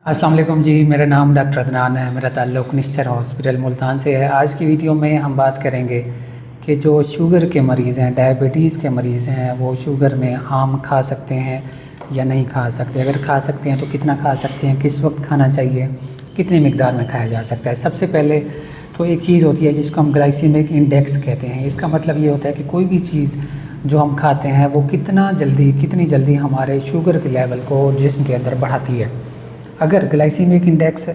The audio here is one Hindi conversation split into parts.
अस्सलाम वालेकुम जी। मेरा नाम डॉक्टर अदनान है। मेरा ताल्लुक़ निश्चर हॉस्पिटल मुल्तान से है। आज की वीडियो में हम बात करेंगे कि जो शुगर के मरीज़ हैं, डायबिटीज़ के मरीज़ हैं, वो शुगर में आम खा सकते हैं या नहीं खा सकते। अगर खा सकते हैं तो कितना खा सकते हैं, किस वक्त खाना चाहिए, कितनी मिकदार में खाया जा सकता है। सबसे पहले तो एक चीज़ होती है जिसको हम ग्लाइसीमिक इंडेक्स कहते हैं। इसका मतलब ये होता है कि कोई भी चीज़ जो हम खाते हैं वो कितनी जल्दी हमारे शुगर के लेवल को जिस्म के अंदर बढ़ाती है। अगर ग्लाइसीमिक इंडेक्स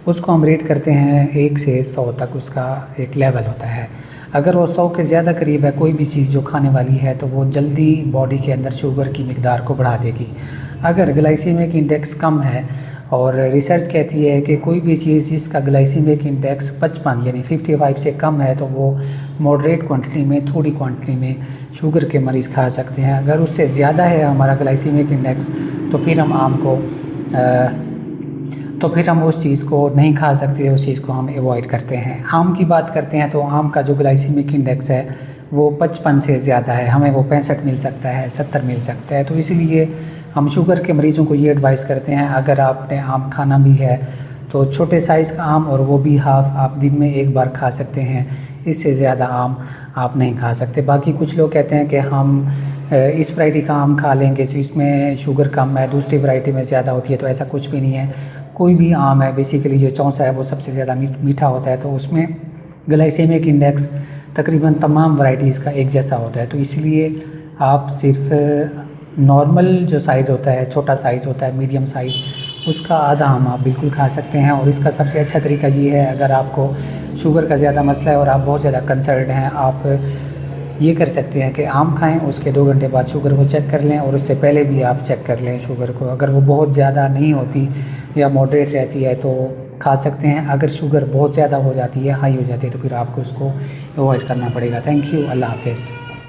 उसको हम रेट करते हैं 1 से 100 तक, उसका एक लेवल होता है। अगर वो 100 के ज़्यादा करीब है कोई भी चीज़ जो खाने वाली है तो वो जल्दी बॉडी के अंदर शुगर की मिकदार को बढ़ा देगी। अगर ग्लाइसीमिक इंडेक्स कम है, और रिसर्च कहती है कि कोई भी चीज़ जिसका ग्लाइसीमिक इंडेक्स 55 यानी 55 से कम है तो वो मॉडरेट क्वांटिटी में, थोड़ी क्वांटिटी में शुगर के मरीज़ खा सकते हैं। अगर उससे ज़्यादा है हमारा ग्लाइसीमिक इंडेक्स तो फिर हम उस चीज़ को नहीं खा सकते, उस चीज़ को हम अवॉइड करते हैं। आम की बात करते हैं तो आम का जो ग्लाइसीमिक इंडेक्स है वो 55 से ज़्यादा है, हमें वो 65 मिल सकता है, 70 मिल सकता है। तो इसलिए हम शुगर के मरीज़ों को ये एडवाइस करते हैं, अगर आपने आम खाना भी है तो छोटे साइज़ का आम, और वो भी हाफ़, आप दिन में एक बार खा सकते हैं। इससे ज़्यादा आम आप नहीं खा सकते। बाकी कुछ लोग कहते हैं कि हम इस वैरायटी का आम खा लेंगे तो इसमें शुगर कम है, दूसरी वैरायटी में ज़्यादा होती है। तो ऐसा कुछ भी नहीं है। कोई भी आम है, बेसिकली जो चौसा है वो सबसे ज़्यादा मीठा होता है, तो उसमें ग्लाइसेमिक इंडेक्स तकरीबन तमाम वैरायटीज़ का एक जैसा होता है। तो इसलिए आप सिर्फ नॉर्मल जो साइज़ होता है, छोटा साइज़ होता है, मीडियम साइज़, उसका आधा आम आप बिल्कुल खा सकते हैं। और इसका सबसे अच्छा तरीका ये है, अगर आपको शुगर का ज़्यादा मसला है और आप बहुत ज़्यादा कंसर्न्ड हैं, आप ये कर सकते हैं कि आम खाएं, उसके 2 घंटे बाद शुगर को चेक कर लें, और उससे पहले भी आप चेक कर लें शुगर को। अगर वो बहुत ज़्यादा नहीं होती या मॉडरेट रहती है तो खा सकते हैं। अगर शुगर बहुत ज़्यादा हो जाती है, हाई हो जाती है, तो फिर आपको उसको अवॉइड करना पड़ेगा। Thank you. अल्लाह हाफ़िज़।